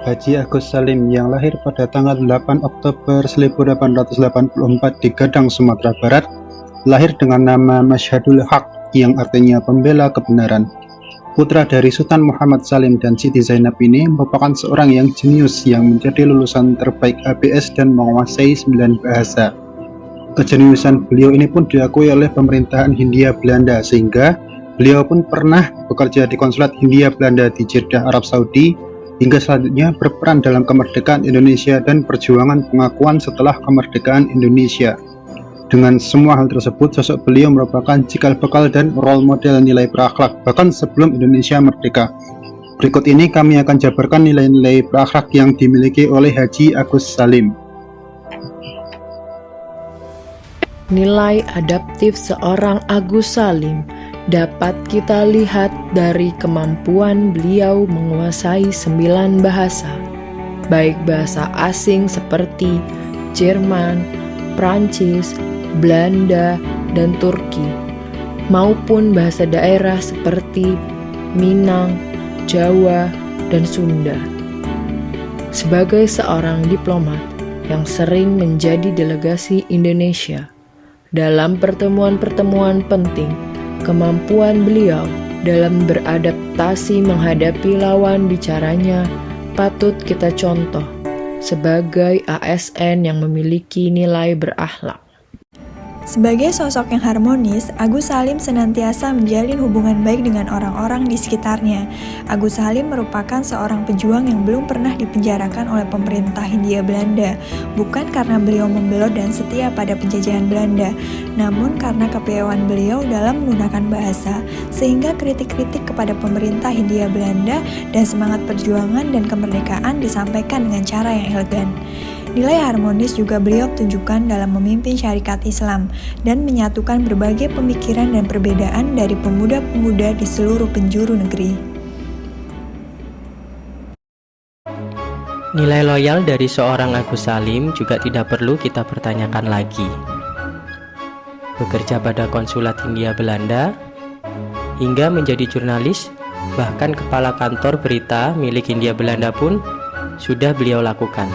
Haji Agus Salim yang lahir pada tanggal 8 Oktober 1884 di Gadang, Sumatera Barat, lahir dengan nama Masyhadul Haq yang artinya pembela kebenaran. Putra dari Sultan Muhammad Salim dan Siti Zainab ini merupakan seorang yang jenius yang menjadi lulusan terbaik ABS dan menguasai 9 bahasa. Kejeniusan beliau ini pun diakui oleh pemerintahan Hindia Belanda, sehingga beliau pun pernah bekerja di konsulat Hindia Belanda di Jeddah, Arab Saudi, hingga selanjutnya berperan dalam kemerdekaan Indonesia dan perjuangan pengakuan setelah kemerdekaan Indonesia. Dengan semua hal tersebut, sosok beliau merupakan cikal bakal dan role model nilai berakhlak bahkan sebelum Indonesia merdeka. Berikut ini kami akan jabarkan nilai-nilai berakhlak yang dimiliki oleh Haji Agus Salim. Nilai adaptif seorang Agus Salim dapat kita lihat dari kemampuan beliau menguasai 9 bahasa, baik bahasa asing seperti Jerman, Prancis, Belanda, dan Turki, maupun bahasa daerah seperti Minang, Jawa, dan Sunda. Sebagai seorang diplomat yang sering menjadi delegasi Indonesia dalam pertemuan-pertemuan penting, kemampuan beliau dalam beradaptasi menghadapi lawan bicaranya patut kita contoh sebagai ASN yang memiliki nilai berakhlak. Sebagai sosok yang harmonis, Agus Salim senantiasa menjalin hubungan baik dengan orang-orang di sekitarnya. Agus Salim merupakan seorang pejuang yang belum pernah dipenjarakan oleh pemerintah Hindia Belanda, bukan karena beliau membelot dan setia pada penjajahan Belanda, namun karena kepiawaian beliau dalam menggunakan bahasa, sehingga kritik-kritik kepada pemerintah Hindia Belanda dan semangat perjuangan dan kemerdekaan disampaikan dengan cara yang elegan. Nilai harmonis juga beliau tunjukkan dalam memimpin syarikat Islam dan menyatukan berbagai pemikiran dan perbedaan dari pemuda-pemuda di seluruh penjuru negeri. Nilai loyal dari seorang Agus Salim juga tidak perlu kita pertanyakan lagi. Bekerja pada konsulat Hindia Belanda, hingga menjadi jurnalis, bahkan kepala kantor berita milik Hindia Belanda pun sudah beliau lakukan.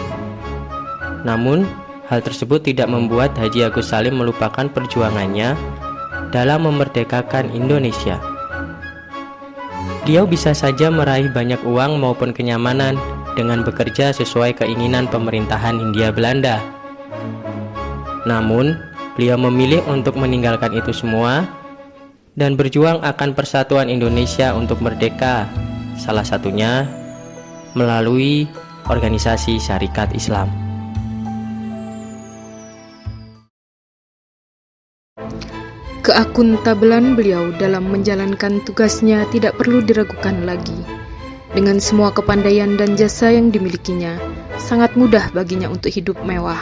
Namun, hal tersebut tidak membuat Haji Agus Salim melupakan perjuangannya dalam memerdekakan Indonesia. Beliau bisa saja meraih banyak uang maupun kenyamanan dengan bekerja sesuai keinginan pemerintahan Hindia Belanda. Namun, beliau memilih untuk meninggalkan itu semua dan berjuang akan persatuan Indonesia untuk merdeka, salah satunya melalui organisasi Syarikat Islam. Keakuntabelan beliau dalam menjalankan tugasnya tidak perlu diragukan lagi. Dengan semua kepandaian dan jasa yang dimilikinya, sangat mudah baginya untuk hidup mewah.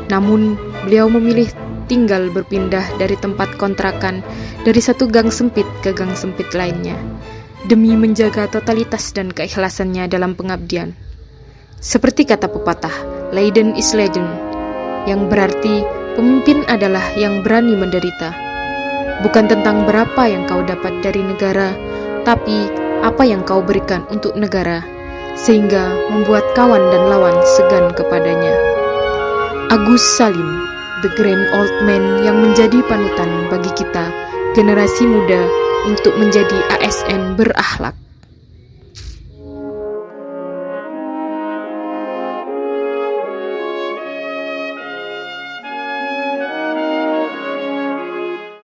Namun, beliau memilih tinggal berpindah dari tempat kontrakan dari satu gang sempit ke gang sempit lainnya, demi menjaga totalitas dan keikhlasannya dalam pengabdian. Seperti kata pepatah, Leiden is Legend, yang berarti pemimpin adalah yang berani menderita. Bukan tentang berapa yang kau dapat dari negara, tapi apa yang kau berikan untuk negara, sehingga membuat kawan dan lawan segan kepadanya. Agus Salim, the grand old man yang menjadi panutan bagi kita, generasi muda, untuk menjadi ASN berakhlak.